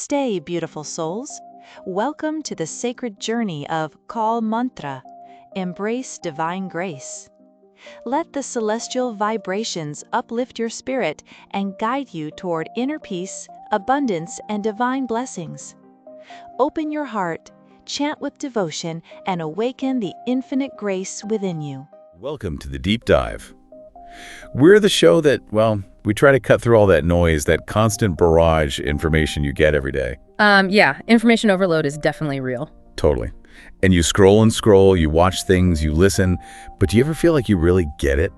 Namaste, beautiful souls. Welcome to the sacred journey of Call Mantra. Embrace divine grace. Let the celestial vibrations uplift your spirit and guide you toward inner peace, abundance, and divine blessings. Open your heart, chant with devotion, and awaken the infinite grace within you. Welcome to the Deep Dive. We're the show that, we try to cut through all that noise, that constant barrage information you get every day. Yeah, information overload is definitely real. Totally. And you scroll and scroll, you watch things, you listen, but do you ever feel like you really get it?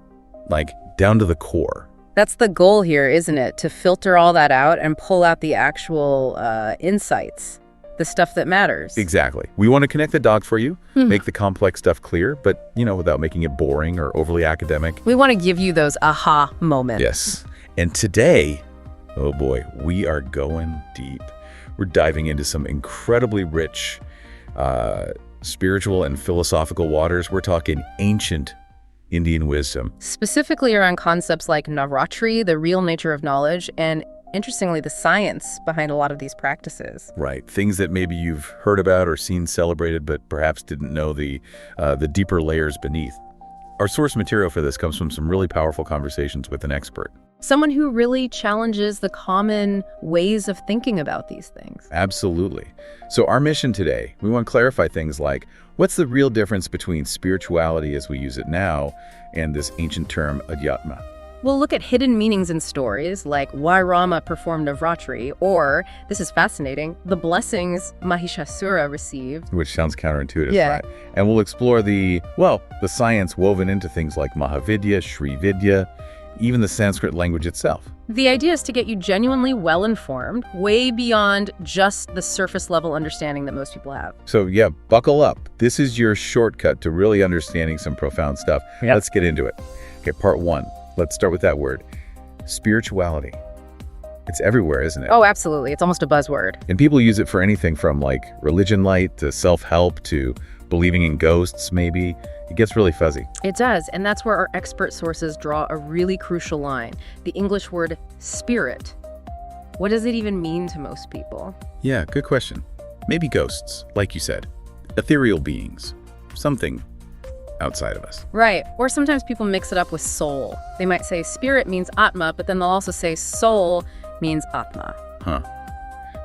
Like, down to the core? That's the goal here, isn't it? To filter all that out and pull out the actual insights, the stuff that matters. Exactly. We want to connect the dots for you, make the complex stuff clear, but, without making it boring or overly academic. We want to give you those aha moments. Yes. And today, oh boy, we are going deep. We're diving into some incredibly rich spiritual and philosophical waters. We're talking ancient Indian wisdom. Specifically around concepts like Navratri, the real nature of knowledge, and interestingly, the science behind a lot of these practices. Right. Things that maybe you've heard about or seen celebrated, but perhaps didn't know the deeper layers beneath. Our source material for this comes from some really powerful conversations with an expert. Someone who really challenges the common ways of thinking about these things. Absolutely. So our mission today, we want to clarify things like, what's the real difference between spirituality as we use it now and this ancient term adhyatma? We'll look at hidden meanings in stories like why Rama performed Navratri, or, this is fascinating, the blessings Mahishasura received. Which sounds counterintuitive, Yeah. right? And we'll explore the science woven into things like Mahavidya, Sri Vidya, even the Sanskrit language itself. The idea is to get you genuinely well-informed, way beyond just the surface-level understanding that most people have. So yeah, buckle up. This is your shortcut to really understanding some profound stuff. Yep. Let's get into it. Okay, part one. Let's start with that word. Spirituality. It's everywhere, isn't it? Oh, absolutely. It's almost a buzzword. And people use it for anything from like religion light to self-help to believing in ghosts, maybe. It gets really fuzzy. It does, and that's where our expert sources draw a really crucial line. The English word spirit. What does it even mean to most people? Yeah, good question. Maybe ghosts, like you said. Ethereal beings. Something outside of us. Right, or sometimes people mix it up with soul. They might say spirit means atma, but then they'll also say soul means atma. Huh.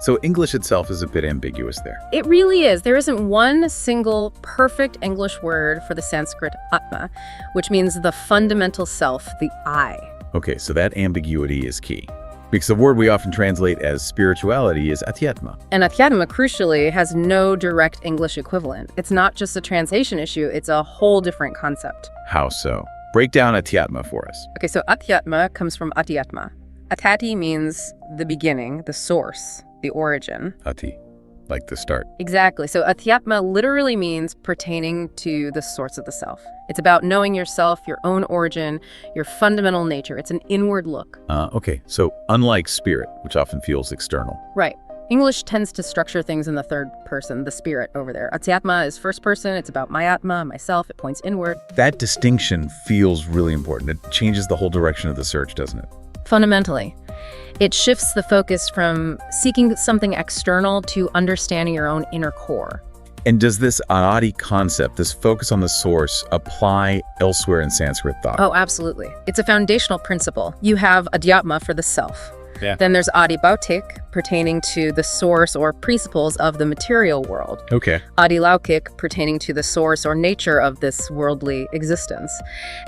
So English itself is a bit ambiguous there. It really is. There isn't one single perfect English word for the Sanskrit atma, which means the fundamental self, the I. Okay, so that ambiguity is key. Because the word we often translate as spirituality is adhyatma. And adhyatma, crucially, has no direct English equivalent. It's not just a translation issue, it's a whole different concept. How so? Break down adhyatma for us. Okay, so adhyatma comes from atyatma. Atyati means the beginning, the source, the origin. Ati, like the start. Exactly. So adhyatma literally means pertaining to the source of the self. It's about knowing yourself, your own origin, your fundamental nature. It's an inward look. Okay, so unlike spirit, which often feels external. Right. English tends to structure things in the third person, the spirit over there. Adhyatma is first person. It's about my atma, myself. It points inward. That distinction feels really important. It changes the whole direction of the search, doesn't it? Fundamentally, it shifts the focus from seeking something external to understanding your own inner core. And does this anadi concept, this focus on the source, apply elsewhere in Sanskrit thought? Oh, absolutely. It's a foundational principle. You have adhyatma for the self. Yeah. Then there's adibhautik, pertaining to the source or principles of the material world. Okay. Adilaukik, pertaining to the source or nature of this worldly existence.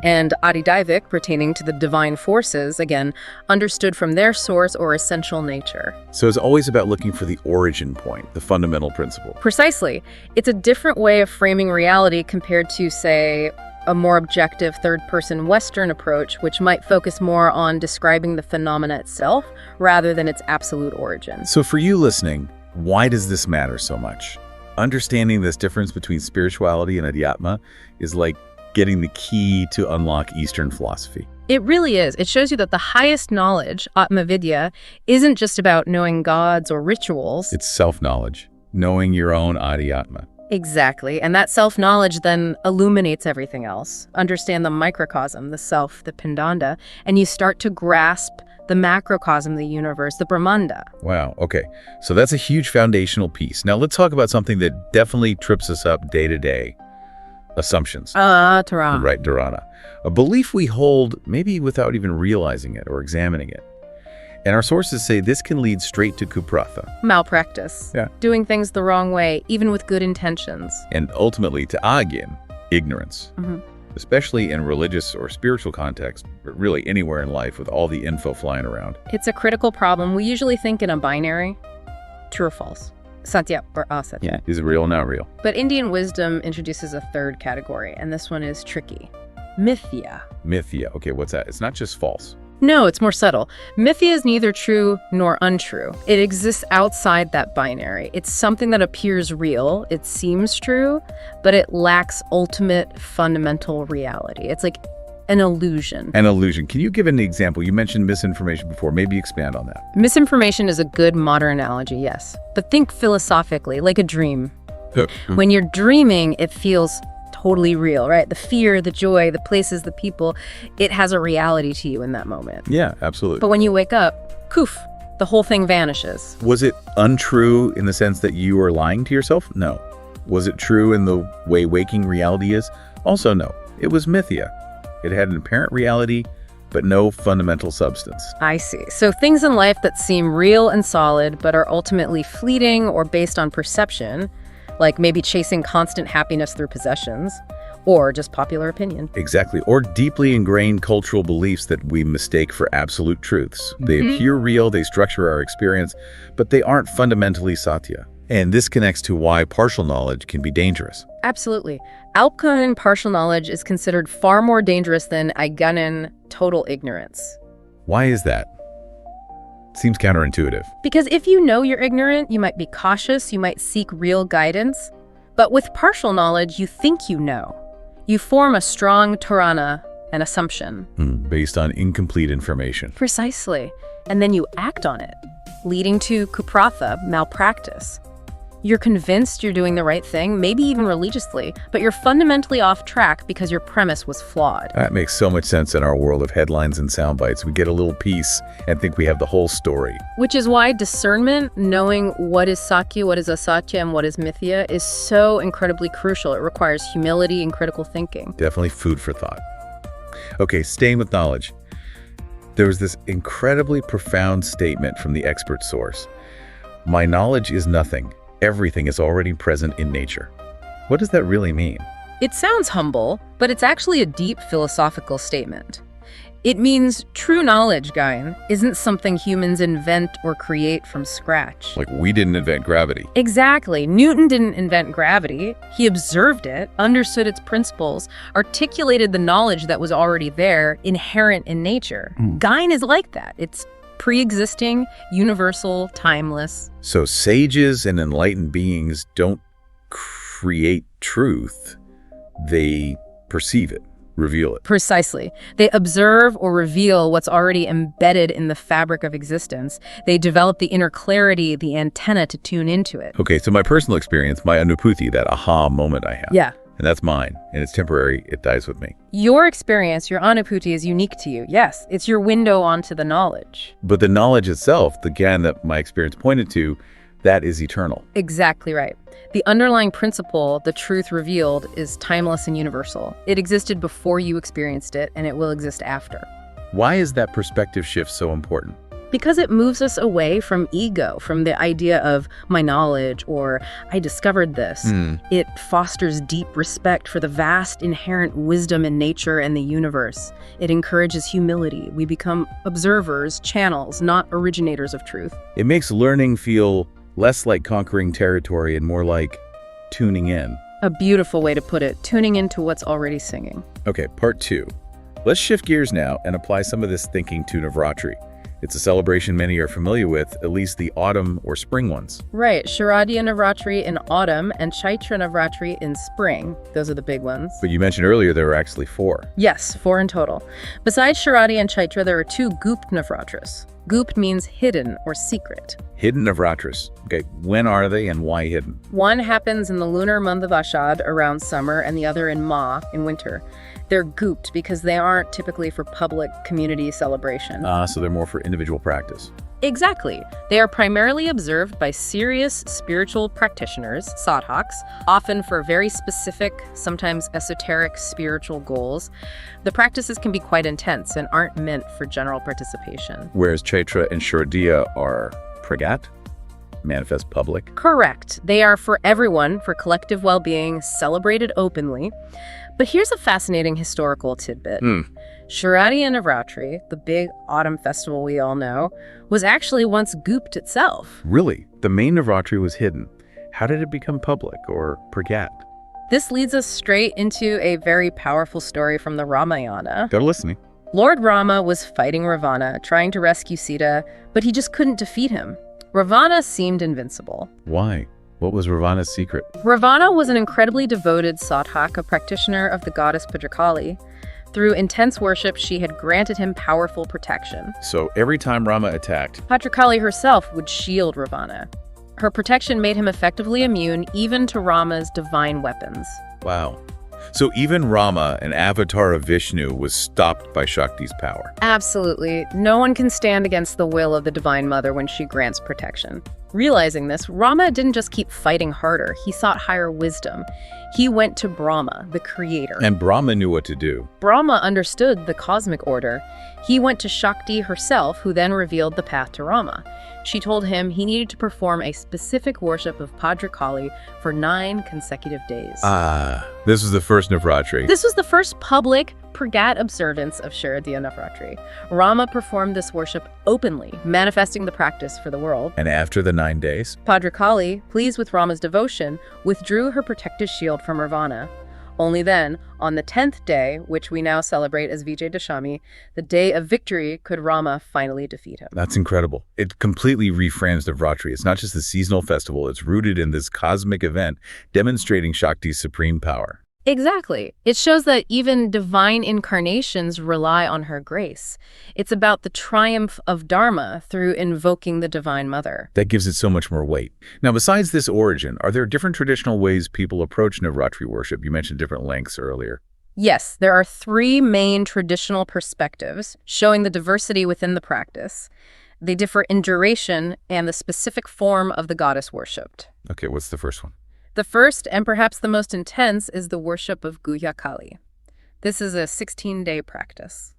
And adidaivik, pertaining to the divine forces, again, understood from their source or essential nature. So it's always about looking for the origin point, the fundamental principle. Precisely. It's a different way of framing reality compared to, say, a more objective third-person Western approach, which might focus more on describing the phenomena itself rather than its absolute origin. So for you listening, why does this matter so much? Understanding this difference between spirituality and adhyatma is like getting the key to unlock Eastern philosophy. It really is. It shows you that the highest knowledge, Atma Vidya, isn't just about knowing gods or rituals. It's self-knowledge, knowing your own adhyatma. Exactly. And that self-knowledge then illuminates everything else. Understand the microcosm, the self, the pindanda, and you start to grasp the macrocosm, the universe, the Brahmanda. Wow, okay. So that's a huge foundational piece. Now let's talk about something that definitely trips us up day to day. Assumptions. Tara. Right, Dharana. A belief we hold maybe without even realizing it or examining it. And our sources say this can lead straight to kupratha. Malpractice. Yeah. Doing things the wrong way, even with good intentions. And ultimately to awaken, ignorance. Mm-hmm. Especially in religious or spiritual context, but really anywhere in life with all the info flying around. It's a critical problem. We usually think in a binary, true or false. Satya or asatya. Yeah. Is it real or not real? But Indian wisdom introduces a third category, and this one is tricky. Mithya. Mithya. Okay, what's that? It's not just false. No, it's more subtle. Mithya is neither true nor untrue. It exists outside that binary. It's something that appears real, it seems true, but it lacks ultimate fundamental reality. It's like an illusion. An illusion. Can you give an example? You mentioned misinformation before. Maybe expand on that. Misinformation is a good modern analogy, yes. But think philosophically, like a dream. When you're dreaming, it feels totally real, right? The fear, the joy, the places, the people, it has a reality to you in that moment. Yeah, absolutely. But when you wake up, poof, the whole thing vanishes. Was it untrue in the sense that you were lying to yourself? No. Was it true in the way waking reality is? Also no. It was mithya. It had an apparent reality, but no fundamental substance. I see. So things in life that seem real and solid, but are ultimately fleeting or based on perception, like maybe chasing constant happiness through possessions, or just popular opinion. Exactly. Or deeply ingrained cultural beliefs that we mistake for absolute truths. They appear real, they structure our experience, but they aren't fundamentally satya. And this connects to why partial knowledge can be dangerous. Absolutely. Alpine partial knowledge is considered far more dangerous than Aiganen total ignorance. Why is that? Seems counterintuitive. Because if you know you're ignorant, you might be cautious, you might seek real guidance. But with partial knowledge, you think you know. You form a strong dharana, an assumption. Based on incomplete information. Precisely. And then you act on it, leading to kupratha, malpractice. You're convinced you're doing the right thing, maybe even religiously, but you're fundamentally off track because your premise was flawed. That makes so much sense in our world of headlines and sound bites. We get a little piece and think we have the whole story. Which is why discernment, knowing what is sakya, what is asatya, and what is mithya, is so incredibly crucial. It requires humility and critical thinking. Definitely food for thought. Okay, staying with knowledge. There was this incredibly profound statement from the expert source. My knowledge is nothing. Everything is already present in nature. What does that really mean? It sounds humble, but it's actually a deep philosophical statement. It means true knowledge, Gain, isn't something humans invent or create from scratch. Like we didn't invent gravity. Exactly. Newton didn't invent gravity. He observed it, understood its principles, articulated the knowledge that was already there, inherent in nature. Gain is like that. It's pre-existing, universal, timeless. So sages and enlightened beings don't create truth. They perceive it, reveal it. Precisely. They observe or reveal what's already embedded in the fabric of existence. They develop the inner clarity, the antenna to tune into it. Okay, so my personal experience, my anubhuti, that aha moment I have. Yeah. And that's mine, and it's temporary, it dies with me. Your experience, your anubhuti, is unique to you. Yes, it's your window onto the knowledge. But the knowledge itself, the Gyan that my experience pointed to, that is eternal. Exactly right. The underlying principle, the truth revealed, is timeless and universal. It existed before you experienced it, and it will exist after. Why is that perspective shift so important? Because it moves us away from ego, from the idea of my knowledge or I discovered this. It fosters deep respect for the vast inherent wisdom in nature and the universe. It encourages humility. We become observers, channels, not originators of truth. It makes learning feel less like conquering territory and more like tuning in. A beautiful way to put it, tuning into what's already singing. Okay, part 2. Let's shift gears now and apply some of this thinking to Navratri. It's a celebration many are familiar with, at least the autumn or spring ones. Right, Sharadiya Navratri in autumn and Chaitra Navratri in spring. Those are the big ones. But you mentioned earlier there were actually 4. Yes, 4 in total. Besides Sharadiya and Chaitra, there are 2 Gupt Navratris. Gupt means hidden or secret. Hidden Navratris. Okay, when are they and why hidden? One happens in the lunar month of Ashad around summer and the other in Ma in winter. They're Gupt because they aren't typically for public community celebration. So they're more for individual practice. Exactly. They are primarily observed by serious spiritual practitioners, sadhaks, often for very specific, sometimes esoteric spiritual goals. The practices can be quite intense and aren't meant for general participation. Whereas Chaitra and Shardiya are pragat, manifest public. Correct. They are for everyone, for collective well-being, celebrated openly. But here's a fascinating historical tidbit. Sharadiya Navratri, the big autumn festival we all know, was actually once Gupt itself. Really? The main Navratri was hidden. How did it become public or pragat? This leads us straight into a very powerful story from the Ramayana. They're listening. Lord Rama was fighting Ravana, trying to rescue Sita, but he just couldn't defeat him. Ravana seemed invincible. Why? What was Ravana's secret? Ravana was an incredibly devoted sadhak, a practitioner of the goddess Bhadrakali. Through intense worship, she had granted him powerful protection. So every time Rama attacked, Bhadrakali herself would shield Ravana. Her protection made him effectively immune even to Rama's divine weapons. wow. So even Rama, an avatar of Vishnu, was stopped by Shakti's power. Absolutely. No one can stand against the will of the Divine Mother when she grants protection. Realizing this, Rama didn't just keep fighting harder, he sought higher wisdom. He went to Brahma, the creator. And Brahma knew what to do. Brahma understood the cosmic order. He went to Shakti herself, who then revealed the path to Rama. She told him he needed to perform a specific worship of Bhadrakali for 9 consecutive days. This was the first Navratri. This was the first public pragat observance of Sharadiya Navratri. Rama performed this worship openly, manifesting the practice for the world. And after the 9 days? Bhadrakali, pleased with Rama's devotion, withdrew her protective shield from Ravana. Only then, on the 10th day, which we now celebrate as Vijay Dashami, the day of victory, could Rama finally defeat him. That's incredible. It completely reframes Navratri. It's not just a seasonal festival. It's rooted in this cosmic event demonstrating Shakti's supreme power. Exactly. It shows that even divine incarnations rely on her grace. It's about the triumph of Dharma through invoking the Divine Mother. That gives it so much more weight. Now, besides this origin, are there different traditional ways people approach Navratri worship? You mentioned different lengths earlier. Yes, there are 3 main traditional perspectives showing the diversity within the practice. They differ in duration and the specific form of the goddess worshipped. Okay, what's the first one? The first, and perhaps the most intense, is the worship of Guhya Kali. This is a 16-day practice.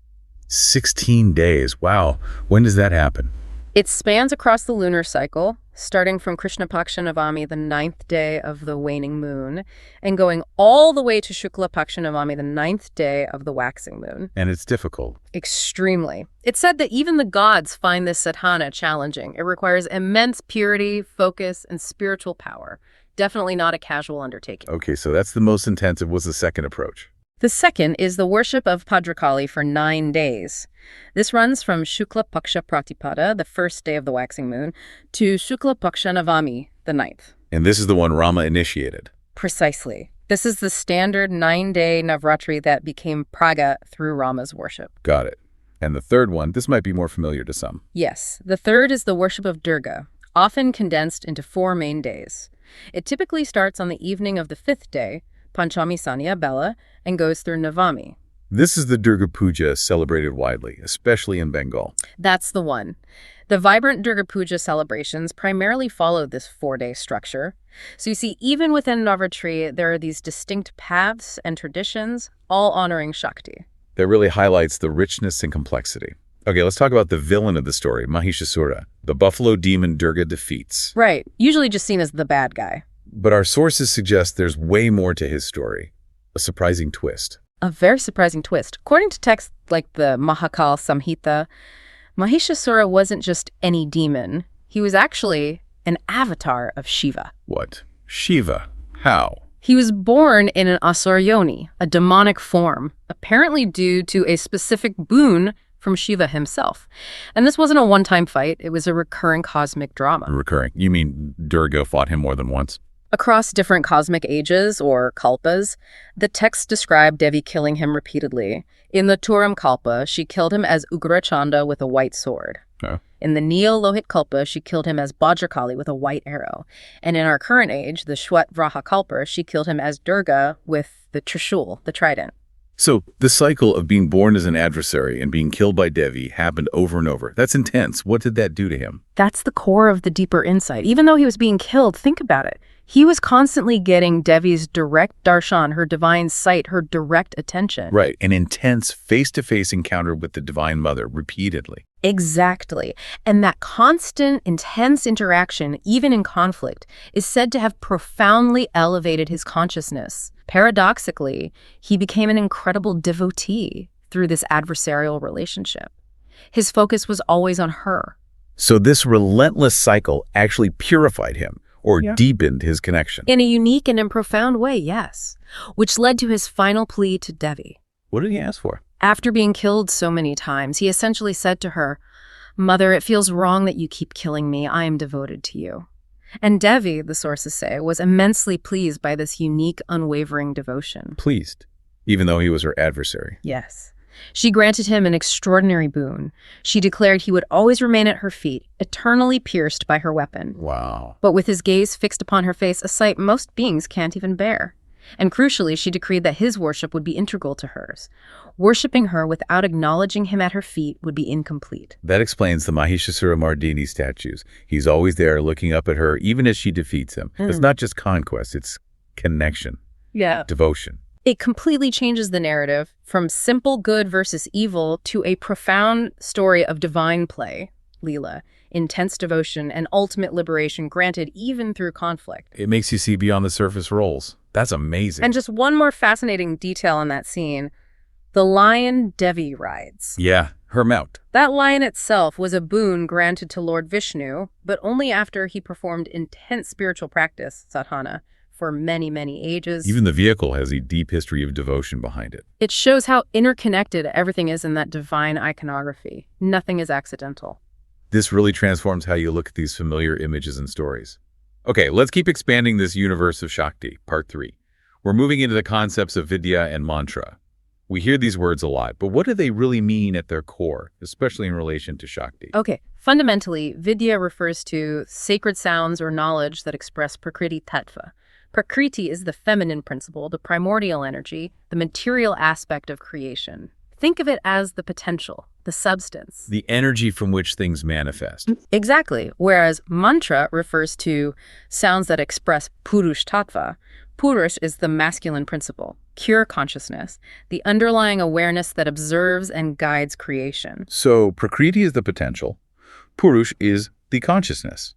16 days. Wow. When does that happen? It spans across the lunar cycle, starting from Krishna Paksha Navami, the 9th day of the waning moon, and going all the way to Shukla Paksha Navami, the 9th day of the waxing moon. And it's difficult. Extremely. It's said that even the gods find this sadhana challenging. It requires immense purity, focus, and spiritual power. Definitely not a casual undertaking. Okay, so that's the most intensive. What's the second approach? The second is the worship of Bhadrakali for 9 days. This runs from Shukla Paksha Pratipada, the 1st day of the waxing moon, to Shukla Paksha Navami, the 9th. And this is the one Rama initiated. Precisely. This is the standard 9-day Navratri that became Praga through Rama's worship. Got it. And the third one, this might be more familiar to some. Yes. The third is the worship of Durga, often condensed into 4 main days. It typically starts on the evening of the 5th day, Panchami Sanya Bela, and goes through Navami. This is the Durga Puja celebrated widely, especially in Bengal. That's the one. The vibrant Durga Puja celebrations primarily follow this 4-day structure. So you see, even within Navratri, there are these distinct paths and traditions, all honoring Shakti. That really highlights the richness and complexity. Okay, let's talk about the villain of the story, Mahishasura, the buffalo demon Durga defeats. Right, usually just seen as the bad guy. But our sources suggest there's way more to his story. A surprising twist. A very surprising twist. According to texts like the Mahakal Samhita, Mahishasura wasn't just any demon. He was actually an avatar of Shiva. What? Shiva? How? He was born in an asura yoni, a demonic form, apparently due to a specific boon from Shiva himself. And this wasn't a one-time fight. It was a recurring cosmic drama. Recurring? You mean Durga fought him more than once? Across different cosmic ages, or kalpas, the texts describe Devi killing him repeatedly. In the Turam Kalpa, she killed him as Ugrachanda with a white sword. Oh. In the Neo-Lohit Kalpa, she killed him as Bajrakali with a white arrow. And in our current age, the Shwet Vraha Kalpa, she killed him as Durga with the Trishul, the trident. So the cycle of being born as an adversary and being killed by Devi happened over and over. That's intense. What did that do to him? That's the core of the deeper insight. Even though he was being killed, think about it. He was constantly getting Devi's direct darshan, her divine sight, her direct attention. Right, an intense face-to-face encounter with the Divine Mother repeatedly. Exactly. And that constant, intense interaction, even in conflict, is said to have profoundly elevated his consciousness. Paradoxically, he became an incredible devotee through this adversarial relationship. His focus was always on her. So this relentless cycle actually purified him, or deepened his connection. In a unique and in profound way, yes. Which led to his final plea to Devi. What did he ask for? After being killed so many times, he essentially said to her, "Mother, it feels wrong that you keep killing me. I am devoted to you." And Devi, the sources say, was immensely pleased by this unique, unwavering devotion. Pleased, even though he was her adversary. Yes. She granted him an extraordinary boon. She declared he would always remain at her feet, eternally pierced by her weapon. Wow. But with his gaze fixed upon her face, a sight most beings can't even bear. And crucially, she decreed that his worship would be integral to hers. Worshipping her without acknowledging him at her feet would be incomplete. That explains the Mahishasura Mardini statues. He's always there looking up at her, even as she defeats him. It's not just conquest, it's connection. Yeah. Devotion. It completely changes the narrative from simple good versus evil to a profound story of divine play, Leela, intense devotion, and ultimate liberation granted even through conflict. It makes you see beyond the surface roles. That's amazing. And just one more fascinating detail in that scene, the lion Devi rides. Yeah, her mount. That lion itself was a boon granted to Lord Vishnu, but only after he performed intense spiritual practice, sadhana, for many, many ages. Even the vehicle has a deep history of devotion behind it. It shows how interconnected everything is in that divine iconography. Nothing is accidental. This really transforms how you look at these familiar images and stories. Okay, let's keep expanding this universe of Shakti, part 3. We're moving into the concepts of Vidya and mantra. We hear these words a lot, but what do they really mean at their core, especially in relation to Shakti? Okay, fundamentally, Vidya refers to sacred sounds or knowledge that express Prakriti Tattva. Prakriti is the feminine principle, the primordial energy, the material aspect of creation. Think of it as the potential, the substance. The energy from which things manifest. Exactly. Whereas mantra refers to sounds that express Purush Tattva. Purush is the masculine principle, pure consciousness, the underlying awareness that observes and guides creation. So Prakriti is the potential, Purush is the consciousness,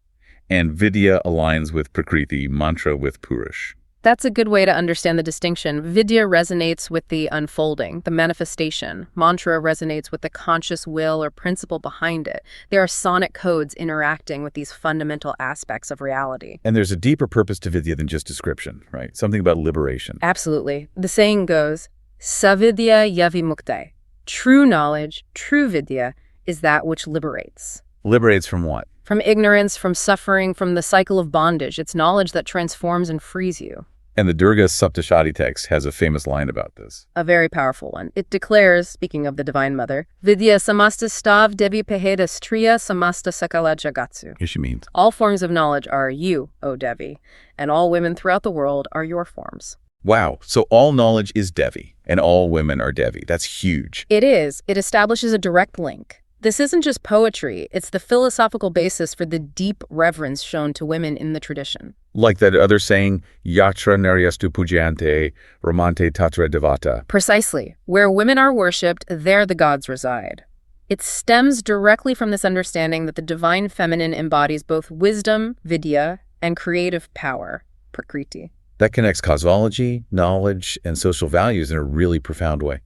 and Vidya aligns with Prakriti, mantra with Purush. That's a good way to understand the distinction. Vidya resonates with the unfolding, the manifestation. Mantra resonates with the conscious will or principle behind it. There are sonic codes interacting with these fundamental aspects of reality. And there's a deeper purpose to Vidya than just description, right? Something about liberation. Absolutely. The saying goes, Savidya yavi muktai. True knowledge, true Vidya, is that which liberates. Liberates from what? From ignorance, from suffering, from the cycle of bondage. It's knowledge that transforms and frees you. And the Durga Saptashati text has a famous line about this. A very powerful one. It declares, speaking of the Divine Mother, Vidya samasta stav devi peheda striya samasta sakala jagatsu. Here she means. All forms of knowledge are you, O Devi, and all women throughout the world are your forms. Wow, so all knowledge is Devi, and all women are Devi. That's huge. It is. It establishes a direct link. This isn't just poetry, it's the philosophical basis for the deep reverence shown to women in the tradition. Like that other saying, Yatra naryastu pujante, ramante tatra devata. Precisely. Where women are worshipped, there the gods reside. It stems directly from this understanding that the divine feminine embodies both wisdom, vidya, and creative power, prakriti. That connects cosmology, knowledge, and social values in a really profound way.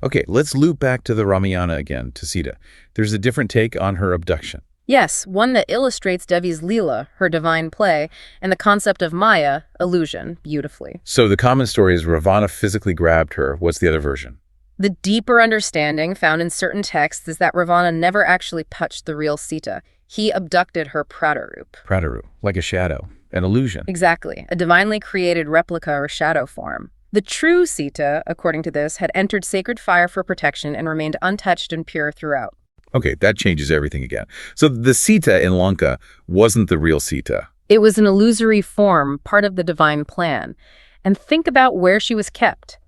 Okay, let's loop back to the Ramayana again, to Sita. There's a different take on her abduction. Yes, one that illustrates Devi's Leela, her divine play, and the concept of Maya, illusion, beautifully. So the common story is Ravana physically grabbed her. What's the other version? The deeper understanding found in certain texts is that Ravana never actually touched the real Sita. He abducted her Pratarup. Prataru, like a shadow, an illusion. Exactly, a divinely created replica or shadow form. The true Sita, according to this, had entered sacred fire for protection and remained untouched and pure throughout. Okay, that changes everything again. So the Sita in Lanka wasn't the real Sita. It was an illusory form, part of the divine plan. And think about where she was kept.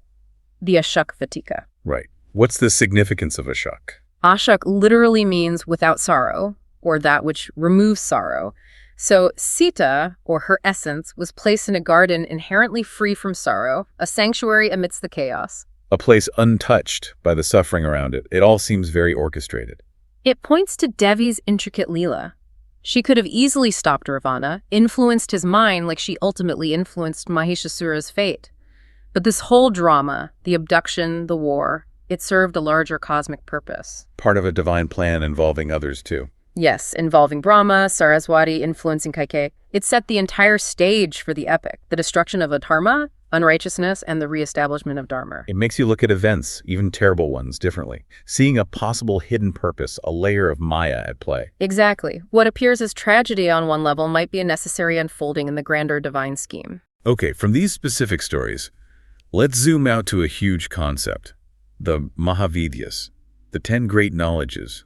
The Ashok Vatika. Right. What's the significance of Ashok? Ashok literally means without sorrow, or that which removes sorrow. So Sita, or her essence, was placed in a garden inherently free from sorrow, a sanctuary amidst the chaos. A place untouched by the suffering around it. It all seems very orchestrated. It points to Devi's intricate Leela. She could have easily stopped Ravana, influenced his mind like she ultimately influenced Mahishasura's fate. But this whole drama, the abduction, the war, it served a larger cosmic purpose. Part of a divine plan involving others, too. Yes, involving Brahma, Saraswati, influencing Kaikeyi. It set the entire stage for the epic, the destruction of adharma, unrighteousness, and the reestablishment of dharma. It makes you look at events, even terrible ones, differently, seeing a possible hidden purpose, a layer of Maya at play. Exactly. What appears as tragedy on one level might be a necessary unfolding in the grander divine scheme. Okay, from these specific stories, let's zoom out to a huge concept. The Mahavidyas, the 10 great knowledges.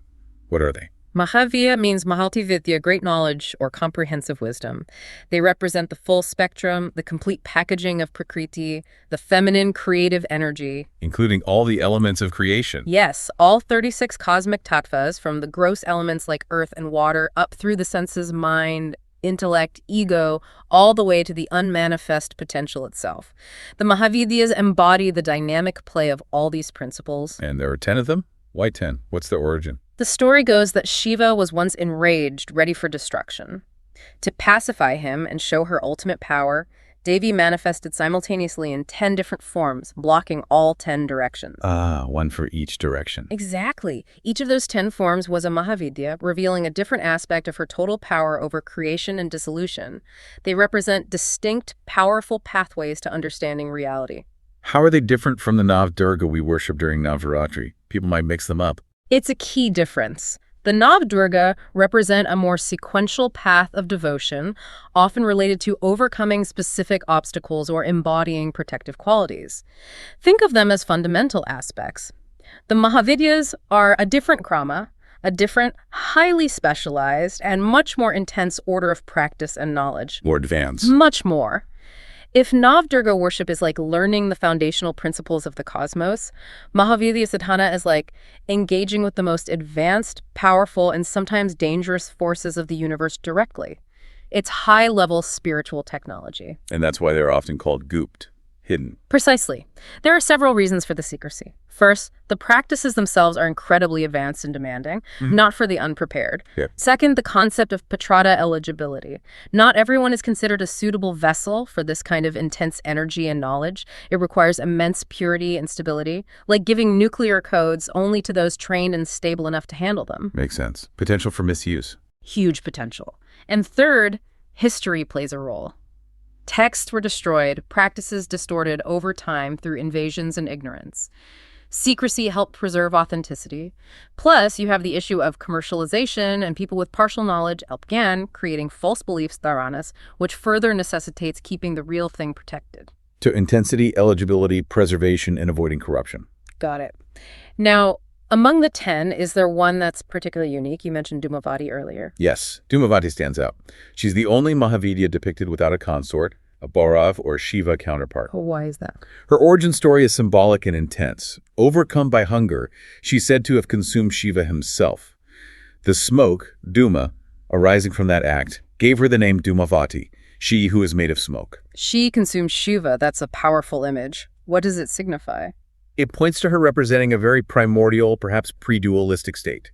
What are they? Mahavya means Mahalti Vidya, great knowledge or comprehensive wisdom. They represent the full spectrum, the complete packaging of Prakriti, the feminine creative energy. Including all the elements of creation. Yes, all 36 cosmic tattvas, from the gross elements like earth and water, up through the senses, mind, intellect, ego, all the way to the unmanifest potential itself. The Mahavidyas embody the dynamic play of all these principles. And there are 10 of them? Why 10? What's the origin? The story goes that Shiva was once enraged, ready for destruction. To pacify him and show her ultimate power, Devi manifested simultaneously in 10 different forms, blocking all 10 directions. One for each direction. Exactly. Each of those 10 forms was a Mahavidya, revealing a different aspect of her total power over creation and dissolution. They represent distinct, powerful pathways to understanding reality. How are they different from the Navratri we worship during Navratri? People might mix them up. It's a key difference. The Navratri represent a more sequential path of devotion, often related to overcoming specific obstacles or embodying protective qualities. Think of them as fundamental aspects. The Mahavidyas are a different krama, a different, highly specialized, and much more intense order of practice and knowledge. More advanced. Much more. If Navratri worship is like learning the foundational principles of the cosmos, Mahavidya sadhana is like engaging with the most advanced, powerful, and sometimes dangerous forces of the universe directly. It's high-level spiritual technology. And that's why they're often called gupt, hidden. Precisely. There are several reasons for the secrecy. First, the practices themselves are incredibly advanced and demanding, not for the unprepared. Yeah. Second, the concept of patrata eligibility. Not everyone is considered a suitable vessel for this kind of intense energy and knowledge. It requires immense purity and stability, like giving nuclear codes only to those trained and stable enough to handle them. Makes sense. Potential for misuse. Huge potential. And third, history plays a role. Texts were destroyed, practices distorted over time through invasions and ignorance. Secrecy helped preserve authenticity. Plus, you have the issue of commercialization, and people with partial knowledge again creating false beliefs, dharanas, which further necessitates keeping the real thing protected. To intensity, eligibility, preservation, and avoiding corruption. Got it. Now, among the 10, is there one that's particularly unique? You mentioned Dhumavati earlier. Yes, Dhumavati stands out. She's the only Mahavidya depicted without a consort, a Bhairav or Shiva counterpart. Oh, why is that? Her origin story is symbolic and intense. Overcome by hunger, she's said to have consumed Shiva himself. The smoke, Duma, arising from that act, gave her the name Dhumavati, she who is made of smoke. She consumed Shiva. That's a powerful image. What does it signify? It points to her representing a very primordial, perhaps pre-dualistic state.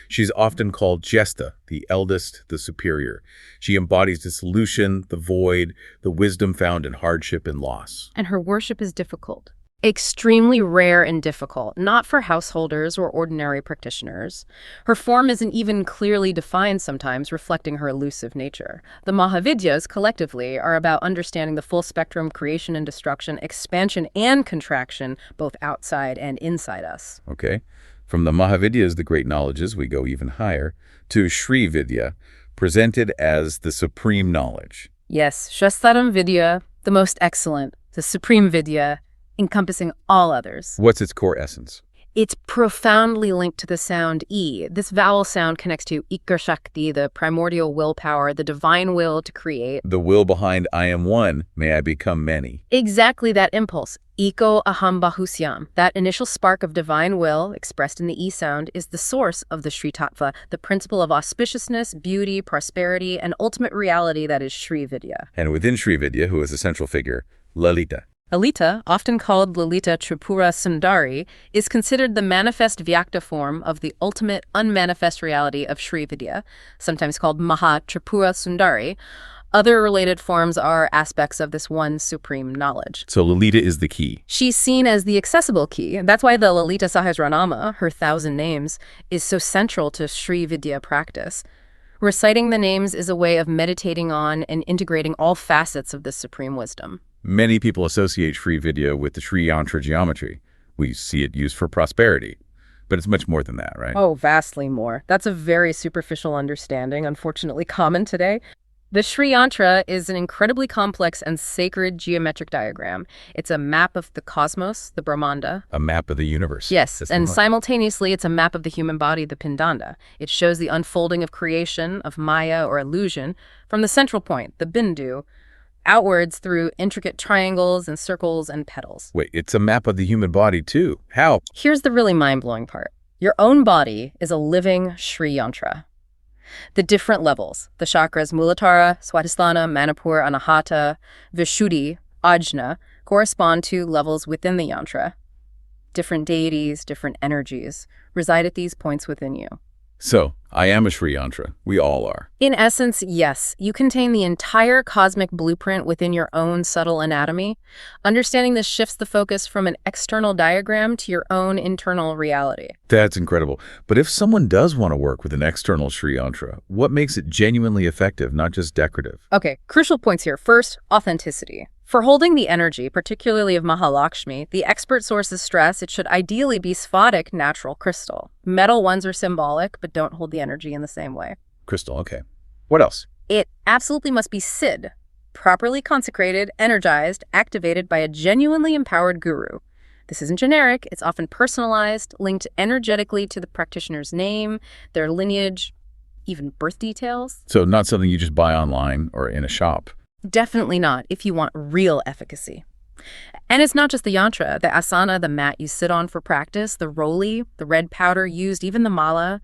She's often called Jesta, the eldest, the superior. She embodies dissolution, the void, the wisdom found in hardship and loss. And her worship is difficult. Extremely rare and difficult, not for householders or ordinary practitioners. Her form isn't even clearly defined sometimes, reflecting her elusive nature. The Mahavidyas, collectively, are about understanding the full spectrum, creation and destruction, expansion and contraction, both outside and inside us. Okay. From the Mahavidyas, the great knowledges, we go even higher, to Shri Vidya, presented as the supreme knowledge. Yes, Shastaram Vidya, the most excellent, the supreme Vidya, encompassing all others. What's its core essence? It's profoundly linked to the sound E. This vowel sound connects to Shakti, the primordial willpower, the divine will to create. The will behind I am one, may I become many. Exactly that impulse. Eko aham bahusyam. That initial spark of divine will, expressed in the E sound, is the source of the Sri Tattva, the principle of auspiciousness, beauty, prosperity, and ultimate reality that is Sri Vidya. And within Sri Vidya, who is a central figure, Lalita. Lalita, often called Lalita Tripura Sundari, is considered the manifest Vyakta form of the ultimate unmanifest reality of Sri Vidya, sometimes called Maha Tripura Sundari. Other related forms are aspects of this one supreme knowledge. So Lalita is the key. She's seen as the accessible key. That's why the Lalita Sahasranama, her 1,000 names, is so central to Sri Vidya practice. Reciting the names is a way of meditating on and integrating all facets of this supreme wisdom. Many people associate Sri Vidya with the Sri Yantra geometry. We see it used for prosperity. But it's much more than that, right? Oh, vastly more. That's a very superficial understanding, unfortunately common today. The Sri Yantra is an incredibly complex and sacred geometric diagram. It's a map of the cosmos, the Brahmanda. A map of the universe. Yes, and simultaneously it's a map of the human body, the Pindanda. It shows the unfolding of creation, of Maya or illusion, from the central point, the Bindu, outwards through intricate triangles and circles and petals. Wait, it's a map of the human body too. How? Here's the really mind-blowing part. Your own body is a living Sri Yantra. The different levels, the chakras Muladhara, Swadhisthana, Manipur, Anahata, Vishuddhi, Ajna, correspond to levels within the yantra. Different deities, different energies reside at these points within you. So, I am a Sri Yantra. We all are. In essence, yes, you contain the entire cosmic blueprint within your own subtle anatomy. Understanding this shifts the focus from an external diagram to your own internal reality. That's incredible. But if someone does want to work with an external Sri Yantra, what makes it genuinely effective, not just decorative? Okay, crucial points here. First, authenticity. For holding the energy, particularly of Mahalakshmi, the expert sources stress it should ideally be sphatic natural crystal. Metal ones are symbolic, but don't hold the energy in the same way. Crystal, okay. What else? It absolutely must be Siddh, properly consecrated, energized, activated by a genuinely empowered guru. This isn't generic, it's often personalized, linked energetically to the practitioner's name, their lineage, even birth details. So not something you just buy online or in a shop. Definitely not, if you want real efficacy. And it's not just the yantra, the asana, the mat you sit on for practice, the roli, the red powder used, even the mala,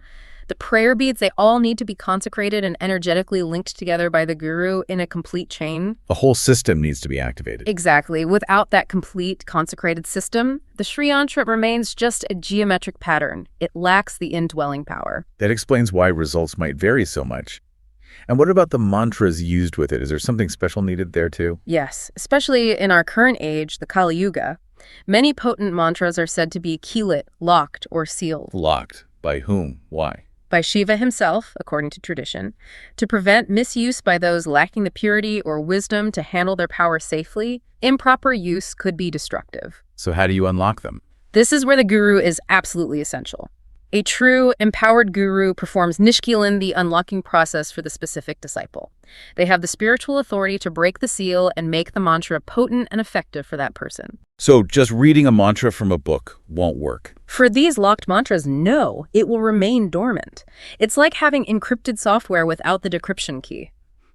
the prayer beads, they all need to be consecrated and energetically linked together by the guru in a complete chain. The whole system needs to be activated. Exactly. Without that complete consecrated system, the Sri Yantra remains just a geometric pattern. It lacks the indwelling power. That explains why results might vary so much. And what about the mantras used with it? Is there something special needed there too? Yes, especially in our current age, the Kali Yuga. Many potent mantras are said to be kilit, locked, or sealed. Locked. By whom? Why? By Shiva himself, according to tradition, to prevent misuse by those lacking the purity or wisdom to handle their power safely. Improper use could be destructive. So how do you unlock them? This is where the guru is absolutely essential. A true, empowered guru performs nishkilan, the unlocking process for the specific disciple. They have the spiritual authority to break the seal and make the mantra potent and effective for that person. So just reading a mantra from a book won't work? For these locked mantras, no, it will remain dormant. It's like having encrypted software without the decryption key.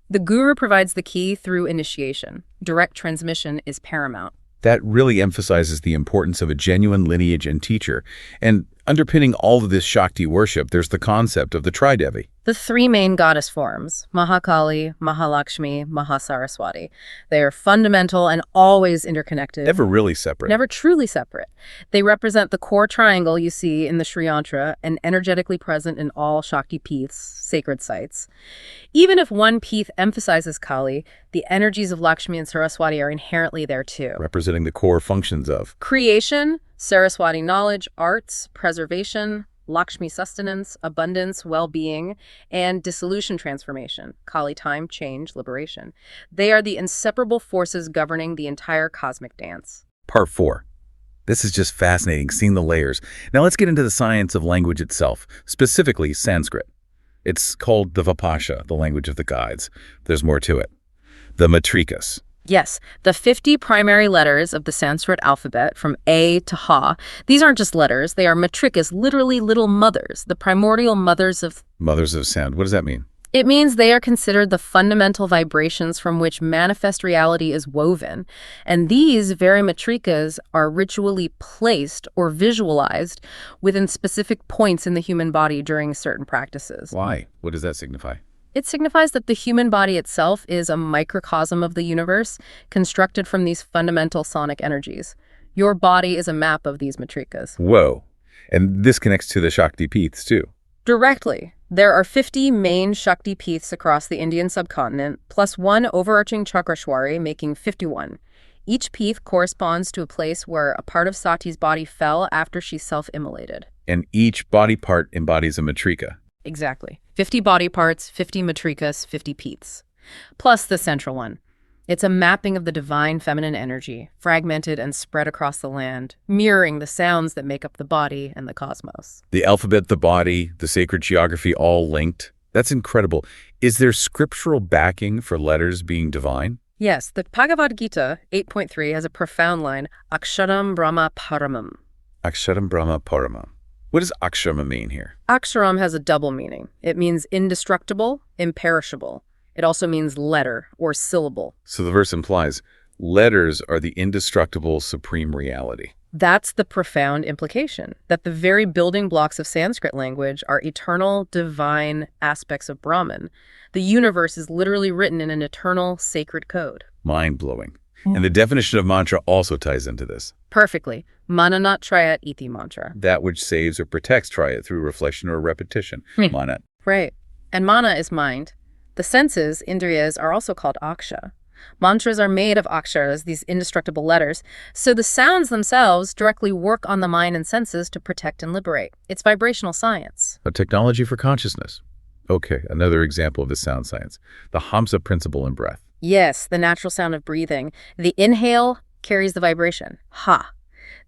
The guru provides the key through initiation. Direct transmission is paramount. That really emphasizes the importance of a genuine lineage and teacher. And underpinning all of this Shakti worship, there's the concept of the Tridevi. The three main goddess forms, Mahakali, Mahalakshmi, Mahasaraswati. They are fundamental and always interconnected. Never really separate. Never truly separate. They represent the core triangle you see in the Sri Yantra and energetically present in all Shakti peeths, sacred sites. Even if one peeth emphasizes Kali, the energies of Lakshmi and Saraswati are inherently there too. Representing the core functions of Creation, Saraswati knowledge, arts, preservation, Lakshmi sustenance, abundance, well-being, and dissolution transformation, Kali time, change, liberation. They are the inseparable forces governing the entire cosmic dance. Part 4. This is just fascinating, seeing the layers. Now let's get into the science of language itself, specifically Sanskrit. It's called the Vipasha, the language of the gods. There's more to it. The Matrikas. Yes, the 50 primary letters of the Sanskrit alphabet, from A to Ha, these aren't just letters, they are matrikas, literally little mothers, the primordial mothers of... Mothers of sound. What does that mean? It means they are considered the fundamental vibrations from which manifest reality is woven. And these very matrikas are ritually placed or visualized within specific points in the human body during certain practices. Why? What does that signify? It signifies that the human body itself is a microcosm of the universe, constructed from these fundamental sonic energies. Your body is a map of these matrikas. Whoa. And this connects to the Shakti Peeths, too. Directly. There are 50 main Shakti Peeths across the Indian subcontinent, plus one overarching chakrashwari, making 51. Each Peeth corresponds to a place where a part of Sati's body fell after she self-immolated. And each body part embodies a matrika. Exactly. 50 body parts, 50 matrikas, 50 Peeths. Plus the central one. It's a mapping of the divine feminine energy, fragmented and spread across the land, mirroring the sounds that make up the body and the cosmos. The alphabet, the body, the sacred geography, all linked. That's incredible. Is there scriptural backing for letters being divine? Yes, the Bhagavad Gita 8.3 has a profound line, Aksharam Brahma Paramam. Aksharam Brahma Paramam. What does akshara mean here? Aksharam has a double meaning. It means indestructible, imperishable. It also means letter or syllable. So the verse implies letters are the indestructible supreme reality. That's the profound implication, that the very building blocks of Sanskrit language are eternal, divine aspects of Brahman. The universe is literally written in an eternal, sacred code. Mind-blowing. And the definition of mantra also ties into this. Perfectly. Mananat Trayat Iti mantra. That which saves or protects Trayat through reflection or repetition. Manat. Right. And mana is mind. The senses, indriyas, are also called aksha. Mantras are made of aksharas, these indestructible letters, so the sounds themselves directly work on the mind and senses to protect and liberate. It's vibrational science. A technology for consciousness. Okay, another example of the sound science. The Hamsa principle in breath. Yes, the natural sound of breathing. The inhale carries the vibration, ha.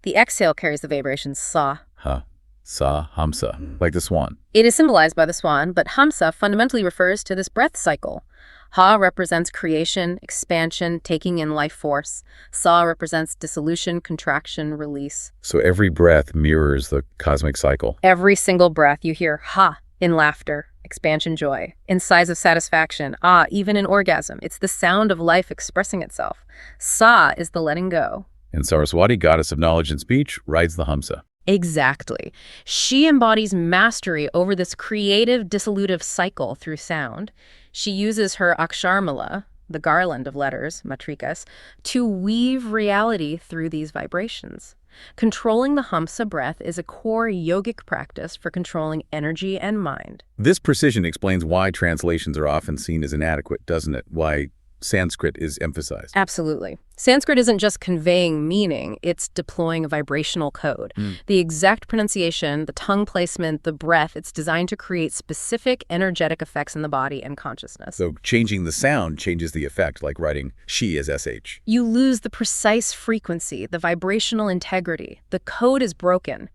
The exhale carries the vibration, sa. Ha. Sa, Hamsa, like the swan. It is symbolized by the swan, but Hamsa fundamentally refers to this breath cycle. Ha represents creation, expansion, taking in life force. Sa represents dissolution, contraction, release. So every breath mirrors the cosmic cycle. Every single breath you hear ha in laughter, expansion, joy. In sighs of satisfaction, ah, even in orgasm. It's the sound of life expressing itself. Sa is the letting go. And Saraswati, goddess of knowledge and speech, rides the Hamsa. Exactly. She embodies mastery over this creative, dissolutive cycle through sound. She uses her aksharmala, the garland of letters, matrikas, to weave reality through these vibrations. Controlling the Hamsa breath is a core yogic practice for controlling energy and mind. This precision explains why translations are often seen as inadequate, doesn't it? Why Sanskrit is emphasized. Absolutely. Sanskrit isn't just conveying meaning, it's deploying a vibrational code. The exact pronunciation, the tongue placement, the breath, it's designed to create specific energetic effects in the body and consciousness. So changing the sound changes the effect, like writing she as SH. You lose the precise frequency, the vibrational integrity. The code is broken.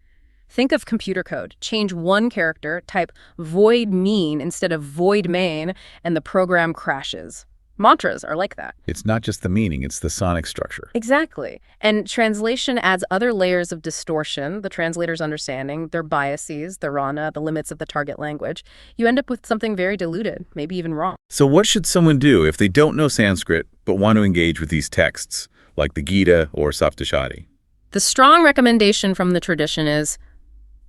Think of computer code. Change one character, type void mean instead of void main, and the program crashes. Mantras are like that. It's not just the meaning, it's the sonic structure. Exactly. And translation adds other layers of distortion, the translator's understanding, their biases, the rana, the limits of the target language. You end up with something very diluted, maybe even wrong. So what should someone do if they don't know Sanskrit but want to engage with these texts, like the Gita or Saptashati? The strong recommendation from the tradition is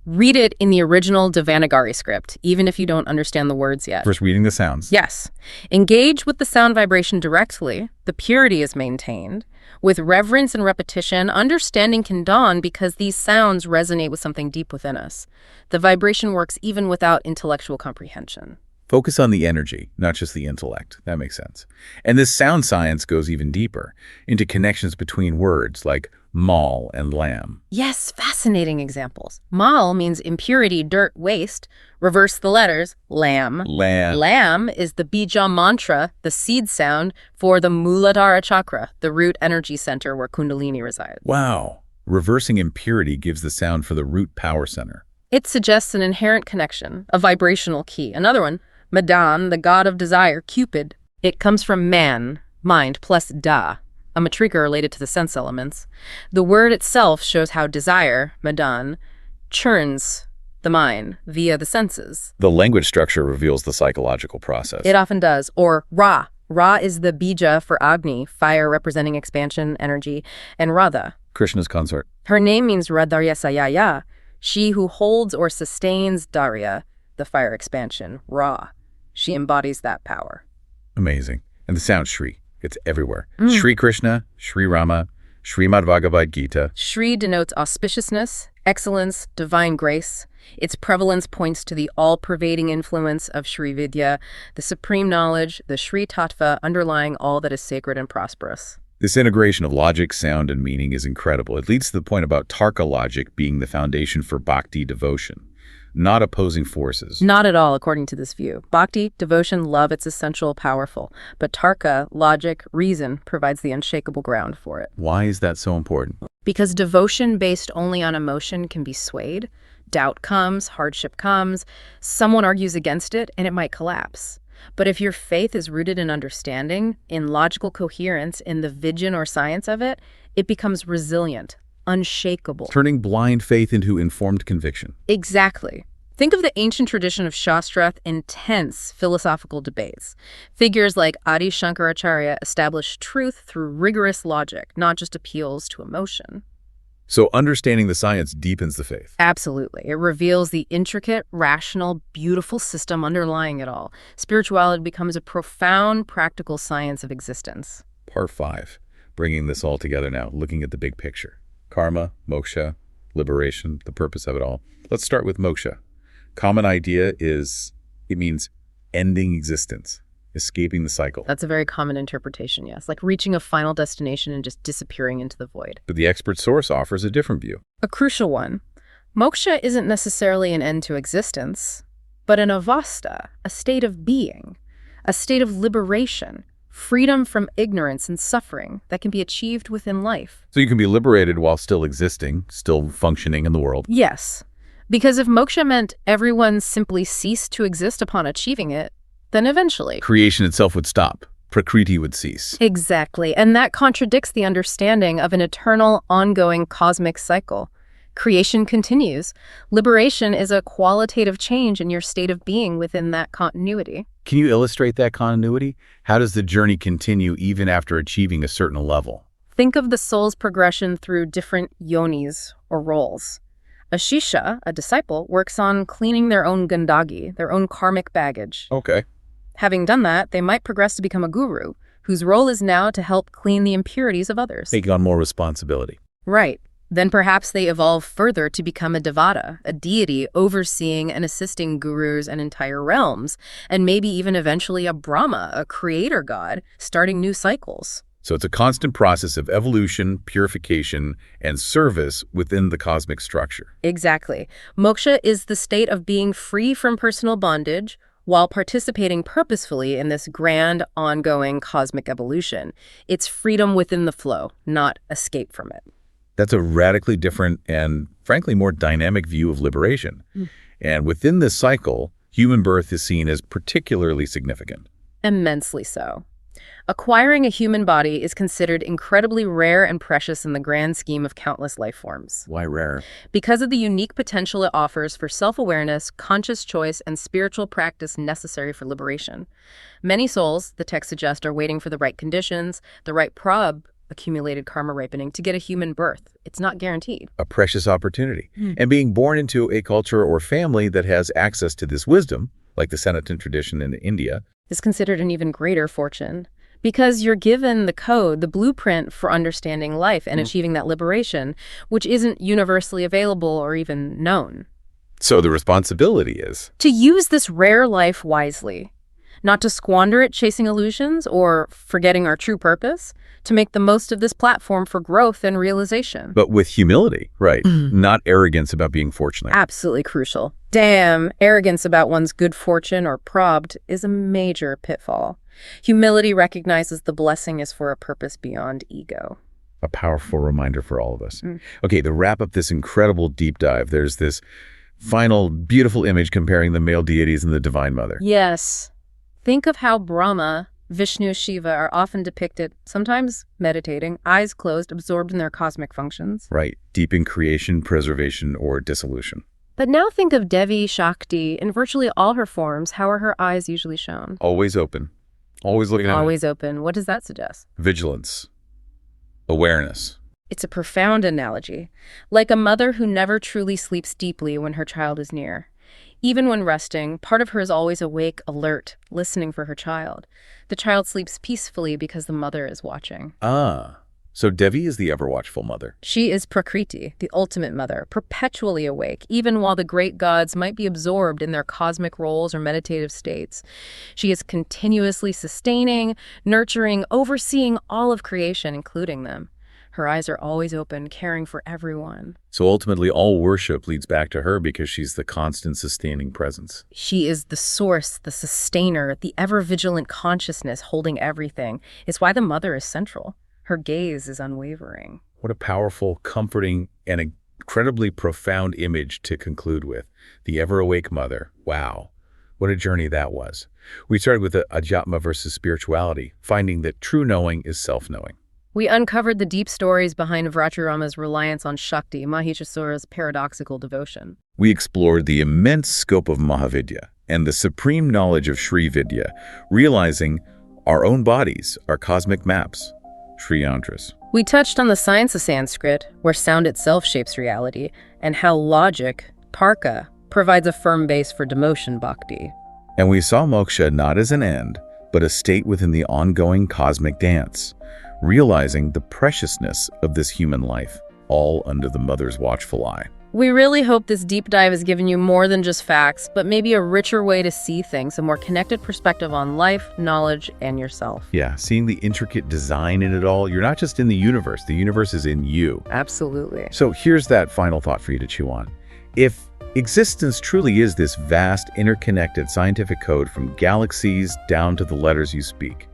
read it in the original Devanagari script, even if you don't understand the words yet. First, reading the sounds. Yes. Engage with the sound vibration directly. The purity is maintained. With reverence and repetition, understanding can dawn because these sounds resonate with something deep within us. The vibration works even without intellectual comprehension. Focus on the energy, not just the intellect. That makes sense. And this sound science goes even deeper, into connections between words like mal and lamb. Yes, fascinating examples. Mal means impurity, dirt, waste. Reverse the letters, lamb. Lamb. Lamb is the bija mantra, the seed sound, for the Muladhara chakra, the root energy center where Kundalini resides. Wow. Reversing impurity gives the sound for the root power center. It suggests an inherent connection, a vibrational key. Another one, Madan, the god of desire, Cupid. It comes from man, mind, plus da, a matrika related to the sense elements. The word itself shows how desire, madan, churns the mind via the senses. The language structure reveals the psychological process. It often does. Or Ra. Ra is the bija for Agni, fire representing expansion, energy, and Radha, Krishna's consort. her name means Radharya Sayaya, she who holds or sustains Darya, the fire expansion, Ra. She embodies that power. Amazing. And the sound Shri. It's everywhere. Shri Krishna, Shri Rama, Srimad Bhagavad Gita. Shri denotes auspiciousness, excellence, divine grace. Its prevalence points to the all-pervading influence of Shri Vidya, the supreme knowledge, the Shri Tattva underlying all that is sacred and prosperous. This integration of logic, sound, and meaning is incredible. It leads to the point about Tarka logic being the foundation for bhakti devotion, not opposing forces. Not at all, according to this view. Bhakti, devotion, love, it's essential, powerful. But Tarka, logic, reason, provides the unshakable ground for it. Why is that so important? Because devotion based only on emotion can be swayed. Doubt comes, hardship comes, someone argues against it, and it might collapse. But if your faith is rooted in understanding, in logical coherence, in the vision or science of it, it becomes resilient, unshakable. Turning blind faith into informed conviction. Exactly. Think of the ancient tradition of Shastrath, intense philosophical debates. Figures like Adi Shankaracharya established truth through rigorous logic, not just appeals to emotion. So understanding the science deepens the faith. Absolutely. It reveals the intricate, rational, beautiful system underlying it all. Spirituality becomes a profound, practical science of existence. Part 5, bringing this all together now, looking at the big picture. Karma, moksha, liberation, the purpose of it all. Let's start with moksha. Common idea is it means ending existence, escaping the cycle. That's a very common interpretation, yes. Like reaching a final destination and just disappearing into the void. But the expert source offers a different view. A crucial one. Moksha isn't necessarily an end to existence, but an avasta, a state of being, a state of liberation, freedom from ignorance and suffering that can be achieved within life. So you can be liberated while still existing, still functioning in the world. Yes, because if moksha meant everyone simply ceased to exist upon achieving it, then eventually Creation itself would stop. Prakriti would cease. Exactly, and that contradicts the understanding of an eternal, ongoing cosmic cycle. Creation continues. Liberation is a qualitative change in your state of being within that continuity. Can you illustrate that continuity? How does the journey continue even after achieving a certain level? Think of the soul's progression through different yonis or roles. A shisha, a disciple, works on cleaning their own gandagi, their own karmic baggage. Okay. Having done that, they might progress to become a guru, whose role is now to help clean the impurities of others. Taking on more responsibility. Right. Then perhaps they evolve further to become a devata, a deity overseeing and assisting gurus and entire realms, and maybe even eventually a Brahma, a creator god, starting new cycles. So it's a constant process of evolution, purification, and service within the cosmic structure. Exactly. Moksha is the state of being free from personal bondage while participating purposefully in this grand, ongoing cosmic evolution. It's freedom within the flow, not escape from it. That's a radically different and, frankly, more dynamic view of liberation. And within this cycle, human birth is seen as particularly significant. Immensely so. Acquiring a human body is considered incredibly rare and precious in the grand scheme of countless life forms. Why rare? Because of the unique potential it offers for self-awareness, conscious choice, and spiritual practice necessary for liberation. Many souls, the text suggests, are waiting for the right conditions, the right accumulated karma ripening, to get a human birth. It's not guaranteed. A precious opportunity. And being born into a culture or family that has access to this wisdom, like the Sanatan tradition in India, is considered an even greater fortune. Because you're given the code, the blueprint for understanding life and achieving that liberation, which isn't universally available or even known. So the responsibility is to use this rare life wisely, not to squander it chasing illusions or forgetting our true purpose, to make the most of this platform for growth and realization. but with humility, right? Not arrogance about being fortunate. Absolutely crucial. Damn, arrogance about one's good fortune or prabd is a major pitfall. Humility recognizes the blessing is for a purpose beyond ego. A powerful reminder for all of us. Okay, to wrap up this incredible deep dive, there's this final beautiful image comparing the male deities and the Divine Mother. Yes. Think of how Brahma, Vishnu, Shiva are often depicted, sometimes meditating, eyes closed, absorbed in their cosmic functions. Right. Deep in creation, preservation, or dissolution. But now think of Devi, Shakti, in virtually all her forms. How are her eyes usually shown? Always open. Always looking at Always open. What does that suggest? vigilance. Awareness. It's a profound analogy, like a mother who never truly sleeps deeply when her child is near. Even when resting, part of her is always awake, alert, listening for her child. The child sleeps peacefully because the mother is watching. So Devi is the ever-watchful mother. She is Prakriti, the ultimate mother, perpetually awake, even while the great gods might be absorbed in their cosmic roles or meditative states. She is continuously sustaining, nurturing, overseeing all of creation, including them. Her eyes are always open, caring for everyone. So ultimately, all worship leads back to her because she's the constant sustaining presence. She is the source, the sustainer, the ever-vigilant consciousness holding everything. It's why the mother is central. Her gaze is unwavering. What a powerful, comforting, and incredibly profound image to conclude with. The ever-awake mother. Wow. What a journey that was. We started with the Adhyatma versus spirituality, finding that true knowing is self-knowing. We uncovered the deep stories behind Navratri Rama's reliance on Shakti, Mahishasura's paradoxical devotion. We explored the immense scope of Mahavidya and the supreme knowledge of Sri Vidya, realizing our own bodies are cosmic maps, Sri Yantras. We touched on the science of Sanskrit, where sound itself shapes reality, and how logic, tarka, provides a firm base for demotion bhakti. And we saw moksha not as an end, but a state within the ongoing cosmic dance, realizing the preciousness of this human life, all under the mother's watchful eye. We really hope this deep dive has given you more than just facts, but maybe a richer way to see things, a more connected perspective on life, knowledge, and yourself. Yeah, seeing the intricate design in it all, you're not just in the universe is in you. Absolutely. So here's that final thought for you to chew on. If existence truly is this vast, interconnected scientific code from galaxies down to the letters you speak,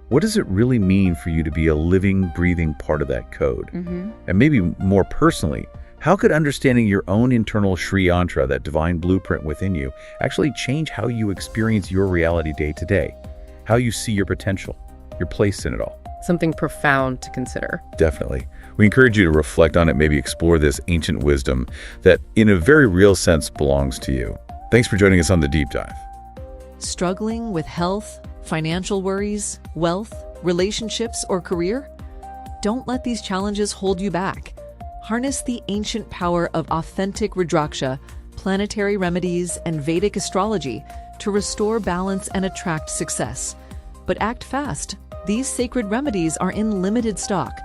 what does it really mean for you to be a living, breathing part of that code? And maybe more personally, how could understanding your own internal Sri Yantra, that divine blueprint within you, actually change how you experience your reality day to day? How you see your potential, your place in it all? Something profound to consider. Definitely. We encourage you to reflect on it, maybe explore this ancient wisdom that, in a very real sense, belongs to you. Thanks for joining us on The Deep Dive. Struggling with health, financial worries, wealth, relationships, or career? Don't let these challenges hold you back. Harness the ancient power of authentic Rudraksha, planetary remedies, and Vedic astrology to restore balance and attract success. But act fast. These sacred remedies are in limited stock.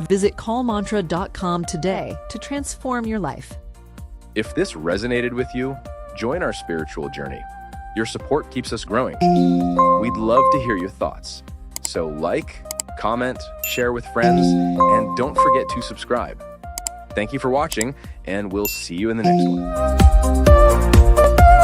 Visit callmantra.com today to transform your life. If this resonated with you, join our spiritual journey. Your support keeps us growing. We'd love to hear your thoughts. So like, comment, share with friends, and don't forget to subscribe. Thank you for watching, and we'll see you in the next one.